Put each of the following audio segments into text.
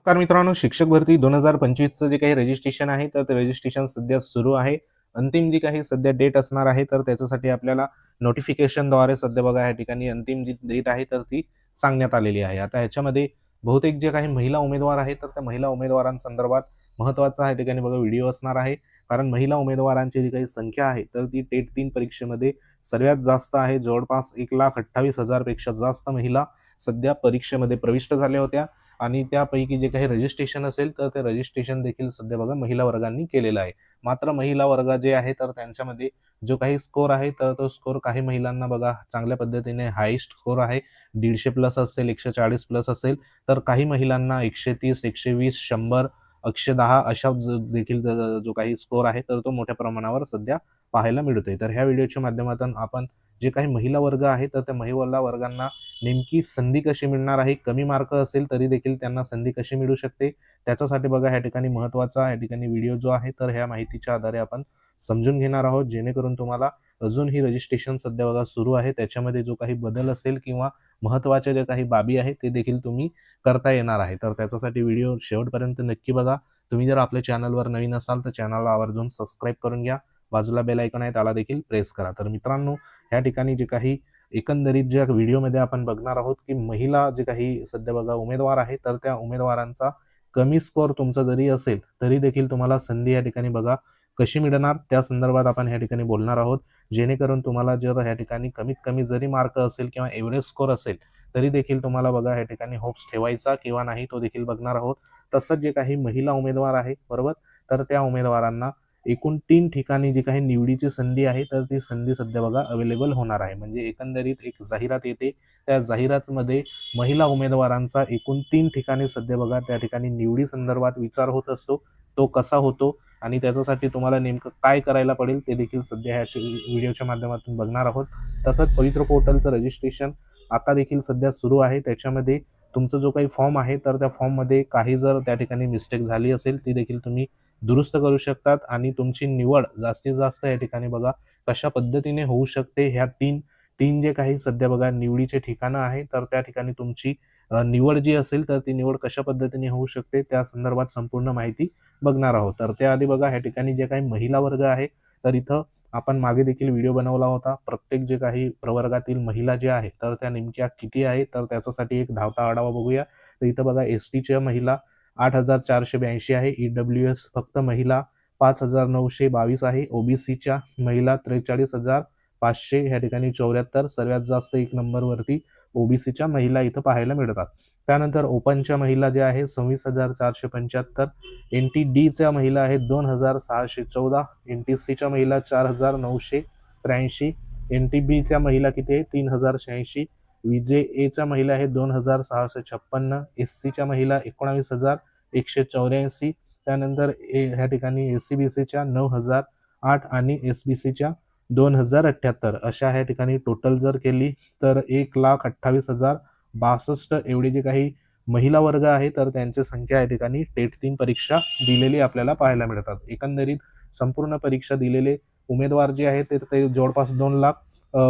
नमस्कार मित्रांनो, शिक्षक भरती 2025चं जे काही रजिस्ट्रेशन आहे तर ते रजिस्ट्रेशन सध्या सुरू आहे. अंतिम जी काही सध्या डेट असणार आहे तर त्याच्यासाठी आपल्याला नोटिफिकेशनद्वारे सध्या बघा या ठिकाणी अंतिम जी डेट आहे तर ती सांगण्यात आलेली आहे. आता ह्याच्यामध्ये बहुतेक जे काही महिला उमेदवार आहेत तर त्या महिला उमेदवारांसंदर्भात महत्त्वाचा या ठिकाणी बघा व्हिडिओ असणार आहे. कारण महिला उमेदवारांची जी काही संख्या आहे तर ती टेट 3 परीक्षेमध्ये सर्वात जास्त आहे. जवळपास 1,28,000 पेक्षा जास्त महिला सध्या परीक्षेमध्ये प्रविष्ट झाल्या होत्या. आणि त्यापैकी जे काही रजिस्ट्रेशन असेल तर ते रजिस्ट्रेशन देखील सध्या बघा महिला वर्गांनी केलेलं आहे. मात्र महिला वर्ग जे आहे तर त्यांच्यामध्ये जो काही स्कोर आहे तर तो स्कोर काही महिलांना बघा चांगल्या पद्धतीने हायेस्ट स्कोर आहे. 150 प्लस असेल, 140 प्लस असेल, तर काही महिलांना 130, 120, 100, 110 अशा देखील जो काही स्कोर आहे तर तो मोठ्या प्रमाणावर सध्या पाहायला मिळतोय. तर ह्या व्हिडिओच्या माध्यमातून आपण जे काही महिला वर्ग आहे तर त्या महिला वर्गांना नेमकी संधी कशी मिळणार आहे, कमी मार्क असेल तरी देखील त्यांना संधी कशी मिळू शकते, त्याच्यासाठी बघा या ठिकाणी महत्त्वाचा या ठिकाणी व्हिडिओ जो आहे तर ह्या माहितीच्या आधारे आपण समजून घेणार आहोत. जेणेकरून तुम्हाला अजून ही रजिस्ट्रेशन सध्या बघा सुरू आहे, त्याच्यामध्ये जो काही बदल असेल किंवा महत्त्वाच्या ज्या काही बाबी आहेत ते देखील तुम्ही करता येणार आहे. तर त्याच्यासाठी व्हिडिओ शेवटपर्यंत नक्की बघा. तुम्ही जर आपल्या चॅनलवर नवीन असाल तर चॅनलला आवर्जून सबस्क्राईब करून घ्या. बाजूला बेल आयकॉन आहे त्याला देखील प्रेस करा. तर मित्रांनो, या ठिकाणी जे काही एकंदरीत ज्या व्हिडिओमध्ये आपण बघणार आहोत की महिला जे काही सध्या बघा उमेदवार आहे तर त्या उमेदवारांचा कमी स्कोर तुमचा जरी असेल तरी देखील तुम्हाला संधी या ठिकाणी बघा कशी मिळणार त्या संदर्भात आपण या ठिकाणी बोलणार आहोत. जेणेकरून तुम्हाला जर या ठिकाणी कमीत कमी जरी मार्क असेल किंवा एव्हरेज स्कोर असेल तरी देखील तुम्हाला बघा या ठिकाणी होप्स ठेवायचा किंवा नाही तो देखील बघणार आहोत. तसंच जे काही महिला उमेदवार आहे बरोबर, तर त्या उमेदवारांना एकूण 3 ठिकाणी जी काही निवडीची संधी आहे तर ती संधी सध्या बघा अवेलेबल होणार आहे. म्हणजे एकंदरीत एक जाहिरात येते, त्या जाहिरातमध्ये महिला उमेदवारांचा एकूण 3 ठिकाणी सध्या बघा त्या ठिकाणी निवडी संदर्भात विचार होत असतो. तो कसा होतो आणि त्याच्यासाठी तुम्हाला नेमकं काय करायला पडेल ते देखील सध्या ह्या व्हिडिओच्या माध्यमातून बघणार आहोत. तसंच पवित्र पोर्टलचं रजिस्ट्रेशन आता देखील सध्या सुरू आहे. त्याच्यामध्ये तुमचा जो काही फॉर्म आहे तर त्या फॉर्ममध्ये काही जर त्या ठिकाणी मिस्टेक झाली असेल ती देखील तुम्ही दुरुस्त करू शकतात आणि तुमची निवड जास्तीत जास्त या ठिकाणी बघा कशा पद्धतीने होऊ शकते. ह्या तीन जे काही सध्या बघा निवडीचे ठिकाणं आहे तर त्या ठिकाणी तुमची निवड जी असेल तर ती निवड कशा पद्धतीने होऊ शकते त्या संदर्भात संपूर्ण माहिती बघणार आहोत. तर त्याआधी बघा ह्या ठिकाणी जे काही महिला वर्ग आहे तर इथं आपण मागे देखील व्हिडिओ बनवला होता. प्रत्येक जे काही प्रवर्गातील महिला जे आहे तर त्या नेमक्या किती आहे तर त्याच्यासाठी एक धावता आढावा बघूया. तर इथं बघा एसटीच्या महिला 8,482 आहे. ईडब्ल्यूएस फक्त महिला 5,922 आहे. ओबीसीच्या महिला 43,500 ह्या ठिकाणी 74. सर्वात जास्त एक नंबरवरती ओबीसीच्या महिला इथं पाहायला मिळतात. त्यानंतर ओपनच्या महिला ज्या आहे 26,475. एनटीडीच्या महिला आहेत 2,614. एनटीसीच्या महिला 4,983. एनटीबीच्या महिला किती आहे 3,086. विजेएच्या महिला आहेत 2,656. एससीच्या महिला 19,184. त्यानंतर ह्या ठिकाणी एससीबीसीच्या 9,008 आणि एसबीसीच्या 2,078 अशा ह्या ठिकाणी टोटल जर केली तर 1,28,062 एवढी जी काही महिला वर्ग आहे तर त्यांची संख्या या ठिकाणी टेट 3 परीक्षा दिलेली आपल्याला पाहायला मिळतात. एकंदरीत संपूर्ण परीक्षा दिलेले उमेदवार जे आहेत ते जवळपास 2 लाख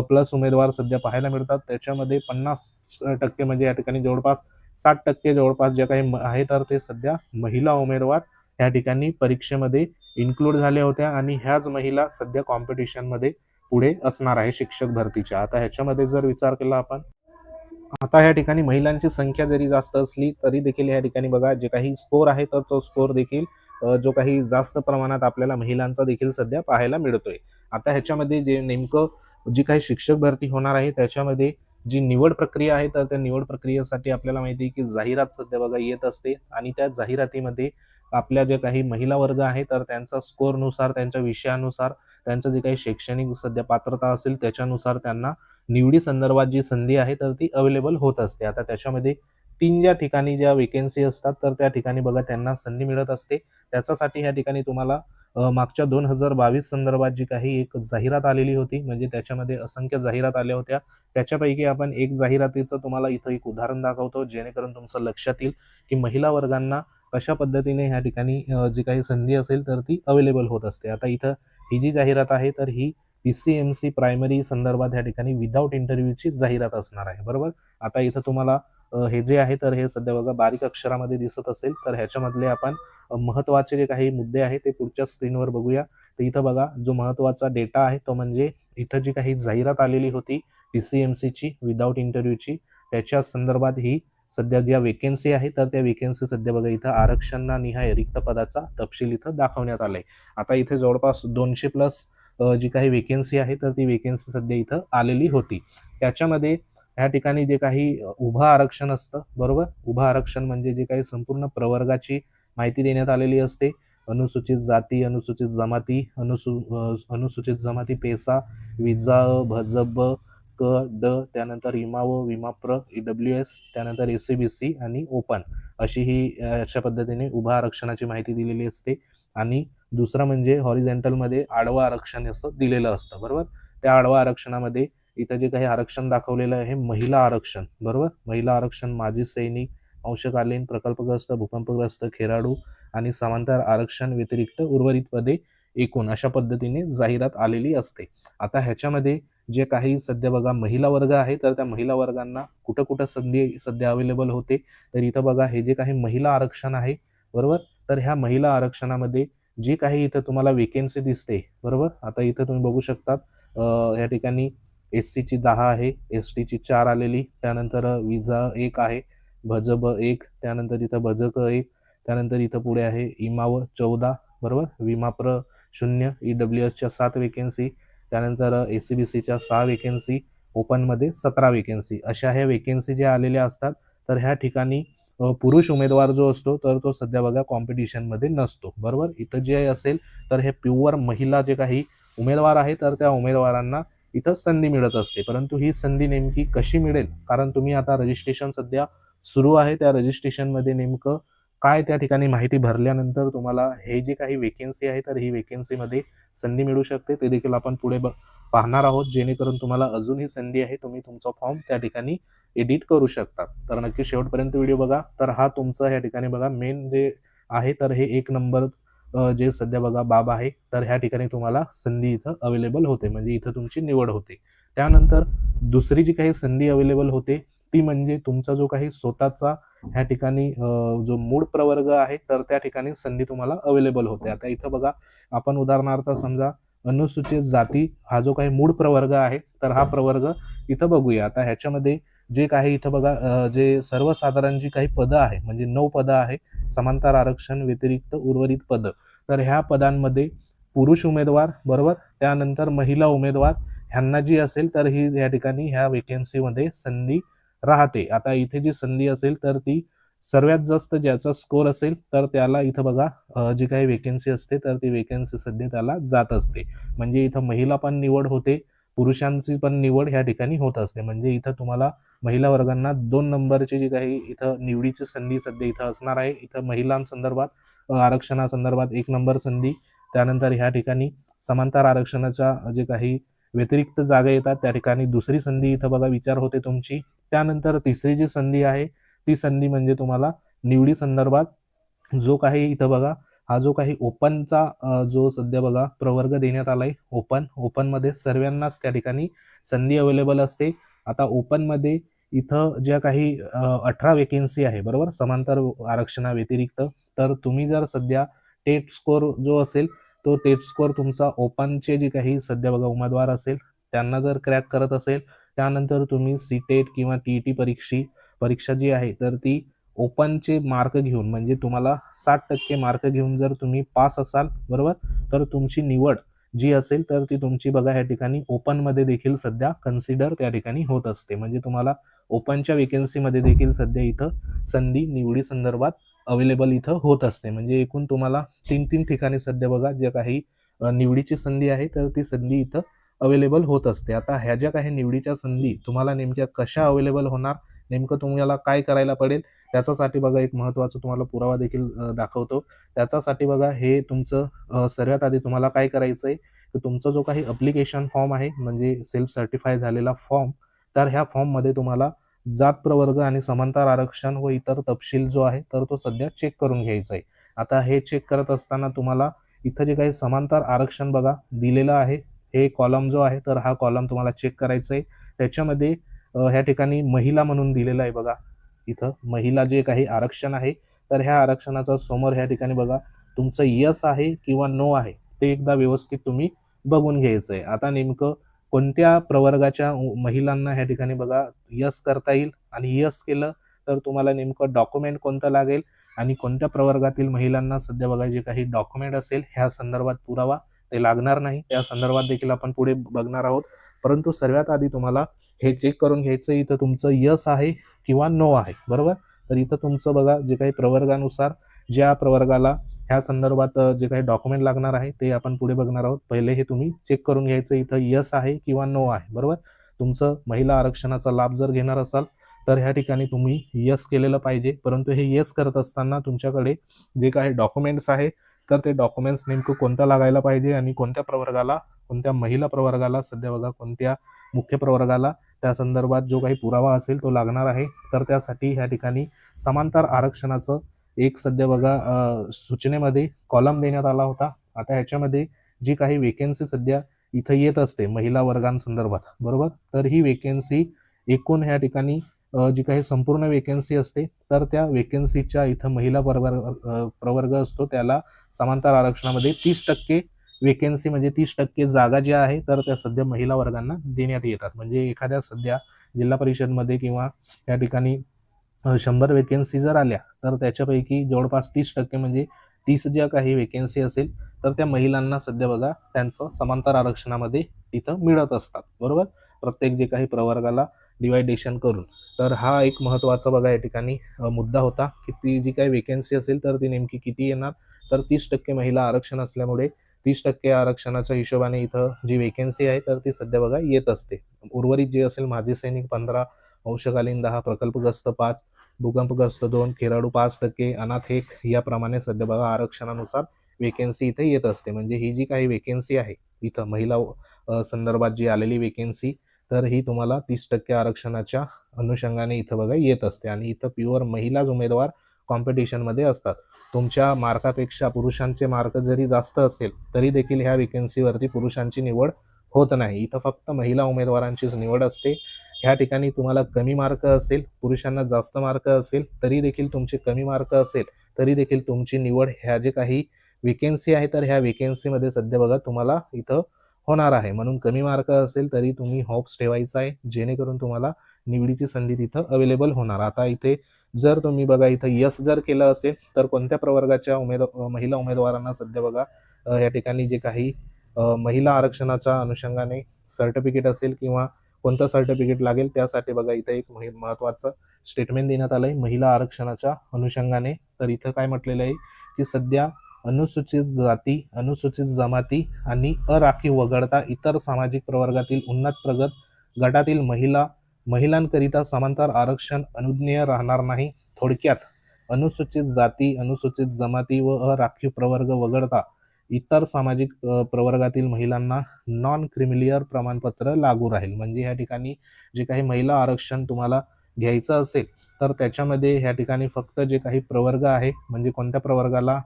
प्लस उमेदवार सध्या पाहायला मिळतात. त्याच्यामध्ये 50% म्हणजे या ठिकाणी जवळपास 60% जवळपास जे काही आहे तर ते सध्या महिला उमेदवार या ठिकाणी परीक्षेमध्ये इन्क्लूड झाल्या होत्या आणि ह्याच महिला सध्या कॉम्पिटिशनमध्ये पुढे असणार आहे शिक्षक भरतीच्या. आता ह्याच्यामध्ये जर विचार केला आपण, आता ह्या ठिकाणी महिलांची संख्या जरी जास्त असली तरी देखील या ठिकाणी बघा जे काही स्कोर आहे तर तो स्कोर देखील जो काही जास्त प्रमाणात आपल्याला महिलांचा देखील सध्या पाहायला मिळतोय. आता ह्याच्यामध्ये जे नेमकं जी काही शिक्षक भरती होणार आहे त्याच्यामध्ये जी निवड प्रक्रिया आहे तर त्या निवड प्रक्रियेसाठी आपल्याला माहिती आहे की जाहिरात सध्या बघा येत असते आणि त्या जाहिरातीमध्ये आपल्या जे काही महिला वर्ग आहे तर त्यांचा स्कोरनुसार, त्यांच्या विषयानुसार, त्यांचं जे काही शैक्षणिक सध्या पात्रता असेल त्याच्यानुसार त्यांना निवडी संदर्भात जी संधी आहे तर ती अवेलेबल होत असते. आता त्याच्यामध्ये 3 ज्या ठिकाणी ज्या वेकेन्सी असतात तर त्या ठिकाणी बघा त्यांना संधी मिळत असते. त्याच्यासाठी ह्या ठिकाणी तुम्हाला मागच्या 2022 संदर्भात जी काही एक जाहिरात आलेली होती, म्हणजे त्याच्यामध्ये असंख्य जाहिरात आल्या होत्या. त्याच्यापैकी आपण एक जाहिरातीचं तुम्हाला इथं एक उदाहरण दाखवतो जेणेकरून तुमचं लक्षात येईल की महिला वर्गांना कशा पद्धतीने ह्या ठिकाणी जी काही संधी असेल तर ती अवेलेबल होत असते. आता इथं ही जी जाहिरात आहे तर ही पीसीएमसी प्रायमरी संदर्भात या ठिकाणी विदाऊट इंटरव्ह्यूची जाहिरात असणार आहे बरोबर. आता इथं तुम्हाला हे जे आहे तर हे सध्या बघा बारीक अक्षरामध्ये दिसत असेल, तर ह्याच्यामधले आपण महत्त्वाचे जे काही मुद्दे आहेत ते पुढच्या स्क्रीनवर बघूया. तर इथं बघा जो महत्त्वाचा डेटा आहे तो म्हणजे इथं जी काही जाहिरात आलेली होती PCMCची विदाऊट इंटरव्ह्यूची, त्याच्या संदर्भात ही सध्या ज्या वेकेन्सी आहे तर त्या वेकेन्सी सध्या बघा इथं आरक्षणा निहाय रिक्त पदाचा तपशील इथं दाखवण्यात आलाय. आता इथे जवळपास 200 प्लस जी काही वेकेन्सी आहे तर ती वेकेन्सी सध्या इथं आलेली होती. त्याच्यामध्ये या ठिकाणी जे काही उभं आरक्षण असतं, बरोबर, उभं आरक्षण म्हणजे जे काही संपूर्ण प्रवर्गाची माहिती देण्यात आलेली असते. अनुसूचित जाती, अनुसूचित जमाती, अनुसूचित जमाती पेसा, विजा, भजब, क, ड, त्यानंतर इमाव, विमाप्र, EWS, त्यानंतर SCBC आणि ओपन अशी ही अशा पद्धतीने उभा आरक्षणाची माहिती दिलेली असते. आणि दुसरं म्हणजे हॉरिझॉन्टलमध्ये आडवं आरक्षण असं दिलेलं असतं, बरोबर. त्या आडवा आरक्षणामध्ये इथं जे काही आरक्षण दाखवलेलं आहे महिला आरक्षण, बरोबर. महिला आरक्षण माजी सैनिक, अंशकालीन, प्रकल्पग्रस्त, भूकंपग्रस्त, खेळाडू आणि समांतर आरक्षण व्यतिरिक्त उर्वरित पदे एकूण अशा पद्धतीने जाहिरात आलेली असते. आता ह्याच्यामध्ये जे काही सध्या बघा महिला वर्ग आहे तर त्या महिला वर्गांना कुठं कुठं संधी सध्या अवेलेबल होते, तर इथं बघा हे जे काही महिला आरक्षण आहे, बरोबर. तर ह्या महिला आरक्षणामध्ये जी काही इथं तुम्हाला वेकेन्सी दिसते, बरोबर. आता इथं तुम्ही बघू शकता या ठिकाणी SCची 10 आहे, STची 4 आलेली, त्यानंतर विजा 1 आहे, भजब 1, त्यानंतर इथं भजक 1, त्यानंतर इथं पुढे आहे इमाव 14, बरोबर. विमाप्र 0, EWSच्या 7 वेकेन्सी, त्यानंतर SCBCच्या 6 वेकेन्सी, ओपनमध्ये 17 वेकेन्सी अशा ह्या वेकेन्सी ज्या आलेल्या असतात. तर ह्या ठिकाणी पुरुष उमेदवार जो असतो तर तो सध्या बघा कॉम्पिटिशनमध्ये नसतो, बरोबर. इथं जे असेल तर हे प्युअर महिला जे काही उमेदवार आहे तर त्या उमेदवारांना इथं संधी मिळत असते. परंतु ही संधी नेमकी कशी मिळेल, कारण तुम्ही आता रजिस्ट्रेशन सध्या सुरू आहे, त्या रजिस्ट्रेशनमध्ये नेमकं काय त्या ठिकाणी माहिती भरल्यानंतर तुम्हाला हे जी काही वेकेन्सी आहे तर ही वेकेन्सीमध्ये संधी मिळू शकते ते देखील आपण पुढे पाहणार आहोत, जेणेकरून तुम्हाला अजूनही संधी आहे, तुम्ही तुमचा फॉर्म त्या ठिकाणी एडिट करू शकता. तर नक्की शेवटपर्यंत व्हिडिओ बघा. तर हा तुमचा या ठिकाणी बघा मेन जे आहे तर हे 1 नंबर जे सध्या बघा बाब आहे, तर ह्या ठिकाणी तुम्हाला संधी इथं अवेलेबल होते, म्हणजे इथं तुमची निवड होते. त्यानंतर दुसरी जी काही संधी अवेलेबल होते ती म्हणजे तुमचा जो काही स्वतःचा ह्या ठिकाणी जो मूळ प्रवर्ग आहे तर त्या ठिकाणी संधी तुम्हाला अवेलेबल होते. आता इथं बघा आपण उदाहरणार्थ समजा अनुसूचित जाती हा जो काही मूळ प्रवर्ग आहे तर हा प्रवर्ग इथं बघूया. आता ह्याच्यामध्ये जे काही इथं बघा जे सर्वसाधारण जी काही पदं आहे म्हणजे 9 पदं आहे, समांतर आरक्षण व्यतिरिक्त उर्वरित पदं, तर ह्या पदांमध्ये पुरुष उमेदवार, बरोबर, त्यानंतर महिला उमेदवार ह्यांना जी असेल तर ही या ठिकाणी ह्या वेकेन्सीमध्ये संधी राहते. आता इथे जी संधी असेल तर ती सर्वात जास्त ज्याचा स्कोर असेल तर त्याला इथं बघा जी काही वेकेन्सी असते तर ती वेकेन्सी सध्या त्याला जात असते. म्हणजे इथं महिला पण निवड होते, पुरुषांची पण निवड ह्या ठिकाणी होत असते. म्हणजे इथं तुम्हाला महिला वर्गांना 2 नंबरची जी काही इथं निवडीची संधी सध्या इथं असणार आहे. इथं महिलांसंदर्भात आरक्षणासंदर्भात 1 नंबर संधी, त्यानंतर ह्या ठिकाणी समांतर आरक्षणाच्या जे काही व्यतिरिक्त जागा येतात त्या ठिकाणी दुसरी संधी इथं बघा विचार होते तुमची. त्यानंतर तिसरी जी संधी आहे ती संधी म्हणजे तुम्हाला निवडी संदर्भात जो काही इथं बघा हा जो काही ओपनचा जो सध्या बघा प्रवर्ग देण्यात आलाय ओपनमध्ये सर्वांनाच त्या ठिकाणी संधी अवेलेबल असते. आता ओपनमध्ये इथं ज्या काही 18 वेकेन्सी आहे, बरोबर, समांतर आरक्षणा व्यतिरिक्त, तर तुम्ही जर सध्या टेट स्कोर जो असेल तो टेट स्कोर तुमचा ओपनचे जे काही सध्या बघा उमेदवार असेल त्यांना जर क्रॅक करत असेल, त्यानंतर तुम्ही CTET किंवा TET परीक्षा जी आहे तर ती ओपनचे मार्क घेऊन म्हणजे तुम्हाला 60% मार्क घेऊन जर तुम्ही पास असाल, बरोबर, तर तुमची निवड जी असेल तर ती तुमची बघा ह्या ठिकाणी ओपनमध्ये देखील सध्या कन्सिडर त्या ठिकाणी होत असते. म्हणजे तुम्हाला ओपनच्या वेकेन्सीमध्ये देखील सध्या इथं संधी निवडी संदर्भात अवेलेबल इथं होत असते. म्हणजे एकूण तुम्हाला 3 ठिकाणी सध्या बघा जे काही निवडीची संधी आहे तर ती संधी इथं अवेलेबल होत असते. आता ह्या ज्या काही निवडीच्या संधी तुम्हाला नेमक्या कशा अवेलेबल होणार, नेमकं तुम्हाला काय करायला पडेल, त्याच्यासाठी बघा एक महत्त्वाचा तुम्हाला पुरावा देखील दाखवतो. त्याच्यासाठी बघा हे तुमचं सर्वात आधी तुम्हाला काय करायचं आहे, की तुमचा जो काही ॲप्लिकेशन फॉर्म आहे म्हणजे सेल्फ सर्टिफाय झालेला फॉर्म, तर ह्या फॉर्ममध्ये तुम्हाला जात प्रवर्ग आणि समांतर आरक्षण व इतर तपशील जो आहे तर तो सध्या चेक करून घ्यायचा आहे. आता हे चेक करत असताना तुम्हाला इथं जे काही समांतर आरक्षण बघा दिलेलं आहे, हे कॉलम जो आहे तर हा कॉलम तुम्हाला चेक करायचा आहे. त्याच्यामध्ये ह्या ठिकाणी महिला म्हणून दिलेला आहे बघा, इथं महिला जे काही आरक्षण आहे, तर ह्या आरक्षणाचा समोर ह्या ठिकाणी बघा तुमचं यस आहे किंवा नो आहे ते एकदा व्यवस्थित तुम्ही बघून घ्यायचंय. आता नेमकं कोणत्या प्रवर्गाच्या महिलांना ह्या ठिकाणी बघा यस करता येईल आणि यस केलं तर तुम्हाला नेमकं डॉक्युमेंट कोणतं लागेल आणि कोणत्या प्रवर्गातील महिलांना सध्या बघा जे काही डॉक्युमेंट असेल ह्या संदर्भात पुरावा ते लागणार नाही, त्या संदर्भात देखील आपण पुढे बघणार आहोत. परंतु सर्वात आधी तुम्हाला हे चेक करून घ्यायचं इथं तुमचं यस आहे किंवा नो आहे, बरोबर. तर इथं तुमचं बघा जे काही प्रवर्गानुसार ज्या प्रवर्गाला ह्या संदर्भात जे काही डॉक्युमेंट लागणार आहे ते आपण पुढे बघणार आहोत. पहिले हे तुम्ही चेक करून घ्यायचं इथं यस आहे किंवा नो आहे, बरोबर. तुमचं महिला आरक्षणाचा लाभ जर घेणार असाल तर ह्या ठिकाणी तुम्ही यस केलेलं पाहिजे. परंतु हे यस करत असताना तुमच्याकडे जे काही डॉक्युमेंट्स आहे तर ते डॉक्युमेंट्स नेमकं कोणतं लागायला पाहिजे आणि कोणत्या प्रवर्गाला, कोणत्या महिला प्रवर्गाला सध्या बघा कोणत्या मुख्य प्रवर्गाला त्या संदर्भात जो काही पुरावा असेल तो लागणार आहे. तर त्यासाठी ह्या ठिकाणी समांतर आरक्षणाचं एक सध्या बघा सूचनेमध्ये कॉलम देण्यात आला होता. आता ह्याच्यामध्ये जी काही वेकेन्सी सध्या इथं येत असते महिला वर्गांसंदर्भात, बरोबर. तर ही वेकेन्सी एकूण ह्या ठिकाणी जी काही संपूर्ण वेकेन्सी असते तर त्या वेकेन्सीच्या इथं महिला प्रवर्ग असतो त्याला समांतर आरक्षणामध्ये 30% वेकेन्सी म्हणजे 30% जागा ज्या आहे तर त्या सध्या महिला वर्गांना देण्यात येतात. म्हणजे एखाद्या सध्या जिल्हा परिषदमध्ये किंवा या ठिकाणी 100 वेकेन्सी जर आल्या तर त्याच्यापैकी जवळपास 30% म्हणजे 30 ज्या काही वेकेन्सी असेल तर त्या महिलांना सध्या बघा त्यांचं समांतर आरक्षणामध्ये तिथं मिळत असतात, बरोबर. प्रत्येक जे काही प्रवर्गाला डिवायडेशन करून. तर हा एक महत्त्वाचा बघा या ठिकाणी मुद्दा होता की ती जी काही वेकेन्सी असेल तर ती नेमकी किती येणार. तर 30% महिला आरक्षण असल्यामुळे 30% आरक्षणाच्या हिशोबाने इथं जी वेकेन्सी आहे तर ती सध्या बघा येत असते. उर्वरित जे असेल माजी सैनिक 15, अंशकालीन 10, प्रकल्पग्रस्त 5, भूकंपग्रस्त 2, खेळाडू 5%, अनाथ 1 याप्रमाणे सध्या बघा आरक्षणानुसार वेकेन्सी इथे येत असते. म्हणजे ही जी काही वेकेन्सी आहे इथं महिला संदर्भात जी आलेली वेकेन्सी तर ही तुम्हाला 30% आरक्षणाच्या अनुषंगाने इथं बघा येत असते आणि इथं प्युअर महिलाच उमेदवार कॉम्पिटिशनमध्ये असतात. तुमच्या मार्कापेक्षा पुरुषांचे मार्क जरी जास्त असेल तरी देखील ह्या वेकेन्सीवरती पुरुषांची निवड होत नाही. इथं फक्त महिला उमेदवारांचीच निवड असते. ह्या ठिकाणी तुम्हाला कमी मार्क असेल, पुरुषांना जास्त मार्क असेल तरी देखील तुमचे कमी मार्क असेल तरी देखील तुमची निवड ह्या जे काही वेकेन्सी आहे तर ह्या वेकेन्सीमध्ये सध्या बघा तुम्हाला इथं होणार आहे. म्हणून कमी मार्क असेल तरी तुम्ही होप्स ठेवायचा आहे जेणेकरून तुम्हाला निवडीची संधी तिथं अवेलेबल होणार. आता इथे जर तुम्ही बघा इथं यस जर केलं असेल तर कोणत्या प्रवर्गाच्या महिला उमेदवारांना सध्या बघा या ठिकाणी जे काही महिला आरक्षणाच्या अनुषंगाने सर्टिफिकेट असेल किंवा कोणतं सर्टिफिकेट लागेल त्यासाठी बघा इथं एक महत्त्वाचं स्टेटमेंट देण्यात आलंय महिला आरक्षणाच्या अनुषंगाने. तर इथं काय म्हटलेलं आहे की सध्या अनुसूचित जाती, अनुसूचित जमाती आणि अराखीव वगळता इतर सामाजिक प्रवर्गातील उन्नत प्रगत गटातील महिलांकरिता समांतर आरक्षण अनुज्ञेय राहणार नाही. थोडक्यात अनुसूचित जाती, अनुसूचित जमाती व अराखीव प्रवर्ग वगळता इतर सामाजिक प्रवर्गातील महिलांना नॉन क्रिमिलियर प्रमाणपत्र लागू राहील. म्हणजे या ठिकाणी जे काही महिला आरक्षण तुम्हाला घ्यायचं असेल तर त्याच्यामध्ये ह्या ठिकाणी फक्त जे काही प्रवर्ग आहे म्हणजे कोणत्या प्रवर्गाला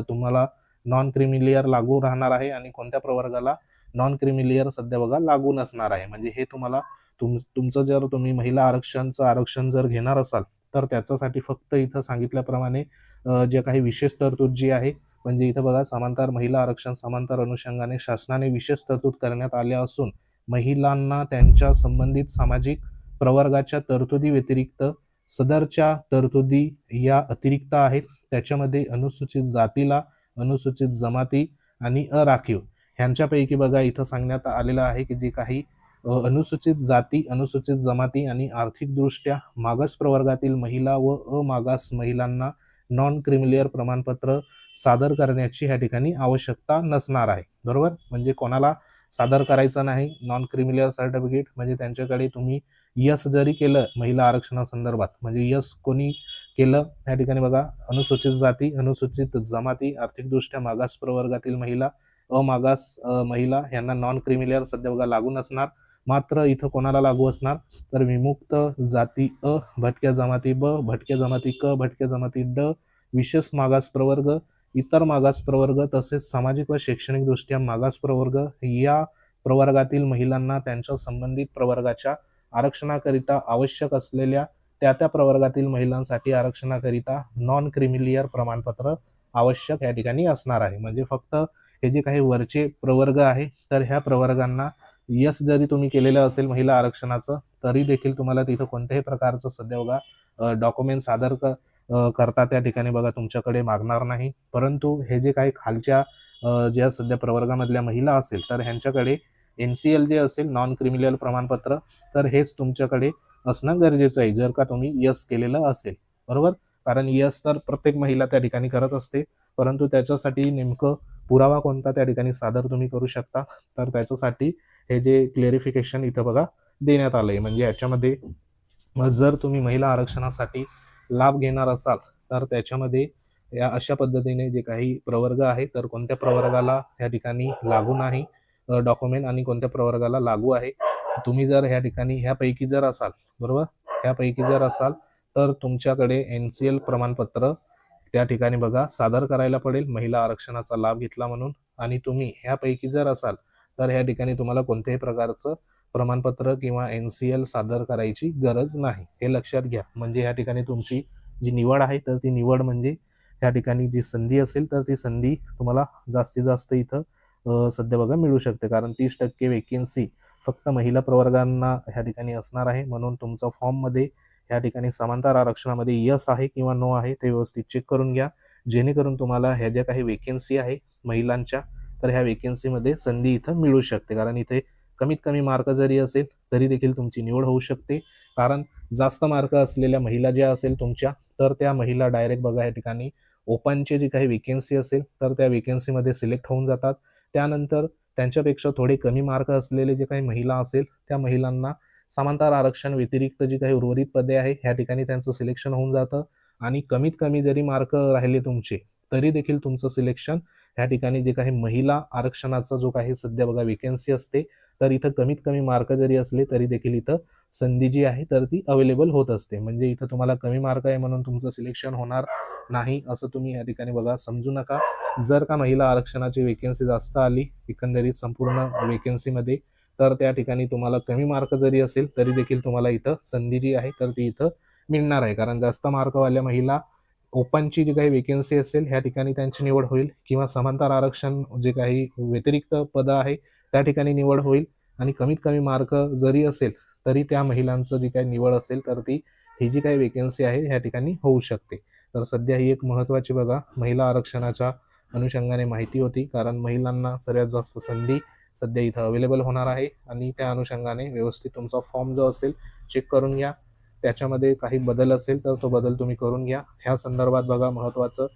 तुम्हाला नॉन क्रिमिलियर लागू राहणार आहे आणि कोणत्या प्रवर्गाला नॉन क्रिमिलियर सध्या बघा लागू नसणार आहे. म्हणजे हे तुम्हाला तुमचं जर तुम्ही महिला आरक्षण जर घेणार असाल तर त्याच्यासाठी फक्त इथं सांगितल्याप्रमाणे जे काही विशेष तरतूद जी आहे म्हणजे इथं बघा समांतर महिला आरक्षण समांतर अनुषंगाने शासनाने विशेष तरतूद करण्यात आल्या असून महिलांना त्यांच्या संबंधित सामाजिक प्रवर्गाच्या तरतुदी व्यतिरिक्त सदरच्या तरतुदी या अतिरिक्त आहेत. त्याच्यामध्ये अनुसूचित जातीला, अनुसूचित जमाती आणि अराखीव ह्यांच्यापैकी बघा इथं सांगण्यात आलेलं आहे की जे काही अनुसूचित जाती, अनुसूचित जमाती आणि आर्थिकदृष्ट्या मागास प्रवर्गातील महिला व अमागास महिलांना नॉन क्रिमिलियर प्रमाणपत्र सादर करण्याची ह्या ठिकाणी आवश्यकता नसणार आहे, बरोबर. म्हणजे कोणाला सादर करायचं नाही नॉन क्रिमिलियर सर्टिफिकेट. म्हणजे त्यांच्याकडे तुम्ही यस जरी केलं महिला आरक्षणासंदर्भात म्हणजे यस कोणी केलं त्या ठिकाणी बघा अनुसूचित जाती, अनुसूचित जमाती, आर्थिकदृष्ट्या मागास प्रवर्गातील महिला, अमागास महिला यांना नॉन क्रिमिलियर सध्या बघा लागू नसणार. मात्र इथं कोणाला लागू असणार तर विमुक्त जाती अ, भटक्या जमाती ब, भटक्या जमाती क, भटक्या जमाती ड, विशेष मागास प्रवर्ग, इतर मागास प्रवर्ग तसेच सामाजिक व शैक्षणिक दृष्ट्या मागास प्रवर्ग या प्रवर्गातील महिलांना त्यांच्या संबंधित प्रवर्गाच्या आरक्षणाकरिता आवश्यक असलेल्या त्या प्रवर्गातील महिलांसाठी आरक्षणाकरिता नॉन क्रिमिलियर प्रमाणपत्र आवश्यक या ठिकाणी असणार आहे. म्हणजे फक्त हे जे काही वरचे प्रवर्ग आहे तर ह्या प्रवर्गांना यस जरी तुम्ही केलेलं असेल महिला आरक्षणाचं तरी देखील तुम्हाला तिथं कोणत्याही प्रकारचं सध्या बघा डॉक्युमेंट सादर करता त्या ठिकाणी बघा तुमच्याकडे मागणार नाही. परंतु हे जे काही खालच्या ज्या सध्या प्रवर्गामधल्या महिला असेल तर ह्यांच्याकडे NCL जे असेल नॉन क्रिमिनल प्रमाणपत्र तर हेच तुमच्याकडे असणं गरजेचं आहे जर का तुम्ही यस केलेलं असेल, बरोबर. कारण यस तर प्रत्येक महिला त्या ठिकाणी करत असते, परंतु त्याच्यासाठी नेमकं पुरावा कोणता त्या ठिकाणी सादर तुम्ही करू शकता तर त्याच्यासाठी हे जे क्लिअरिफिकेशन इथं बघा देण्यात आलंय. म्हणजे याच्यामध्ये जर तुम्ही महिला आरक्षणासाठी लाभ घेणार असाल तर त्याच्यामध्ये या अशा पद्धतीने जे काही प्रवर्ग आहे तर कोणत्या प्रवर्गाला या ठिकाणी लागू नाही डॉक्युमेंट आणि कोणत्या प्रवर्गाला लागू आहे. तुम्ही जर ह्या ठिकाणी ह्यापैकी जर असाल, बरोबर, ह्यापैकी जर असाल तर तुमच्याकडे NCL प्रमाणपत्र त्या ठिकाणी बघा सादर करायला पडेल महिला आरक्षणाचा लाभ घेतला म्हणून. आणि तुम्ही ह्यापैकी जर असाल तर ह्या ठिकाणी तुम्हाला कोणत्याही प्रकारचं प्रमाणपत्र किंवा NCL सादर करायची गरज नाही, हे लक्षात घ्या. म्हणजे ह्या ठिकाणी तुमची जी निवड आहे तर ती निवड म्हणजे ह्या ठिकाणी जी संधी असेल तर ती संधी तुम्हाला जास्तीत जास्त इथं सध्या बघा मिळू शकते. कारण 30% वेकेन्सी फक्त महिला प्रवर्गांना ह्या ठिकाणी असणार आहे. म्हणून तुमचा फॉर्ममध्ये ह्या ठिकाणी समांतर आरक्षणामध्ये यस आहे किंवा नो आहे ते व्यवस्थित चेक करून घ्या, जेणेकरून तुम्हाला ह्या ज्या काही वेकेन्सी आहे महिलांच्या तर ह्या वेकेन्सीमध्ये संधी इथं मिळू शकते. कारण इथे कमीत कमी मार्क जरी असेल तरी देखील तुमची निवड होऊ शकते. कारण जास्त मार्क असलेल्या महिला ज्या असेल तुमच्या तर त्या महिला डायरेक्ट बघा या ठिकाणी ओपनचे जी काही वेकेन्सी असेल तर त्या वेकेन्सीमध्ये सिलेक्ट होऊन जातात. त्यानंतर त्यांच्यापेक्षा थोडे कमी मार्क असलेले जे काही महिला असेल त्या महिलांना समांतर आरक्षण व्यतिरिक्त जी काही उर्वरित पदे आहे ह्या ठिकाणी त्यांचं सिलेक्शन होऊन जातं. आणि कमीत कमी जरी मार्क राहिले तुमचे तरी देखील तुमचं सिलेक्शन ह्या ठिकाणी जे काही महिला आरक्षणाचा जो काही सध्या बघा वेकेन्सी असते तर इथं कमीत कमी मार्क जरी असले तरी देखील इथं संधी जी आहे तर ती अवेलेबल होत असते. म्हणजे इथं तुम्हाला कमी मार्क आहे म्हणून तुमचं सिलेक्शन होणार नाही असं तुम्ही या ठिकाणी बघा समजू नका. जर का महिला आरक्षणाची वेकेन्सी जास्त आली एकंदरीत संपूर्ण वेकेन्सीमध्ये तर त्या ठिकाणी तुम्हाला कमी मार्क जरी असेल तरी देखील तुम्हाला इथं संधी जी आहे तर ती इथं मिळणार आहे. कारण जास्त मार्कवाल्या महिला ओपनची जी काही वेकेन्सी असेल ह्या ठिकाणी त्यांची निवड होईल किंवा समांतर आरक्षण जे काही व्यतिरिक्त पदं आहे त्या ठिकाणी निवड होईल. आणि कमीत कमी मार्क जरी असेल तरी त्या महिलांचं जी काही निवड असेल तर ती ही जी काही वेकेन्सी आहे ह्या ठिकाणी होऊ शकते. तर सध्या ही एक महत्त्वाची बघा महिला आरक्षणाच्या अनुषंगाने माहिती होती. कारण महिलांना सर्वात जास्त संधी सध्या इथं अवेलेबल होणार आहे आणि त्या अनुषंगाने व्यवस्थित तुमचा फॉर्म जो असेल चेक करून घ्या. त्याच्यामध्ये काही बदल असेल तर तो बदल तुम्ही करून घ्या. ह्या संदर्भात बघा महत्त्वाचं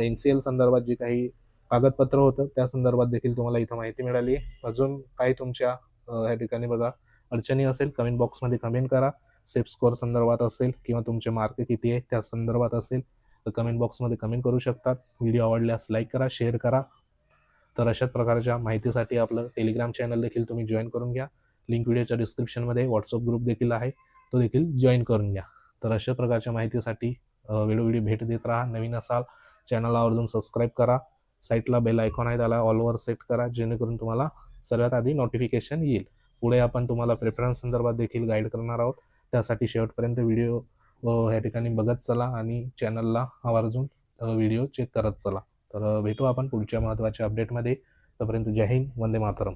NCL संदर्भात जे काही कागदपत्र होतं त्या संदर्भात देखील तुम्हाला इथं माहिती मिळाली. अजून काही तुमच्या ह्या ठिकाणी बघा अडचणी असेल कमेंट बॉक्समध्ये कमेंट करा. सेफ स्कोअर संदर्भात असेल किंवा तुमचे मार्क किती आहे त्या संदर्भात असेल तर कमेंट बॉक्समध्ये कमेंट करू शकतात. व्हिडिओ आवडल्यास लाईक करा, शेअर करा. तर अशाच प्रकारच्या माहितीसाठी आपलं टेलिग्राम चॅनल देखील तुम्ही जॉईन करून घ्या. लिंक व्हिडिओच्या डिस्क्रिप्शनमध्ये व्हॉट्सअप ग्रुप देखील आहे, तो देखील जॉईन करून घ्या. तर अशा प्रकारच्या माहितीसाठी वेळोवेळी भेट देत राहा. नवीन असाल चॅनलला आवर्जून सबस्क्राईब करा. साईटला बेल आयकॉन आहे त्याला ऑलवर सेट करा जेणेकरून तुम्हाला सर्वात आधी नोटिफिकेशन येईल. पुढे आपण तुम्हाला प्रेफरन्स संदर्भात देखील गाईड करणार आहोत. त्यासाठी शेवटपर्यंत व्हिडिओ ह्या ठिकाणी बघत चला आणि चॅनलला आवर्जून व्हिडिओ चेक करत चला. तर भेटू आपण पुढच्या महत्त्वाच्या अपडेटमध्ये. तोपर्यंत जय हिंद, वंदे मातरम.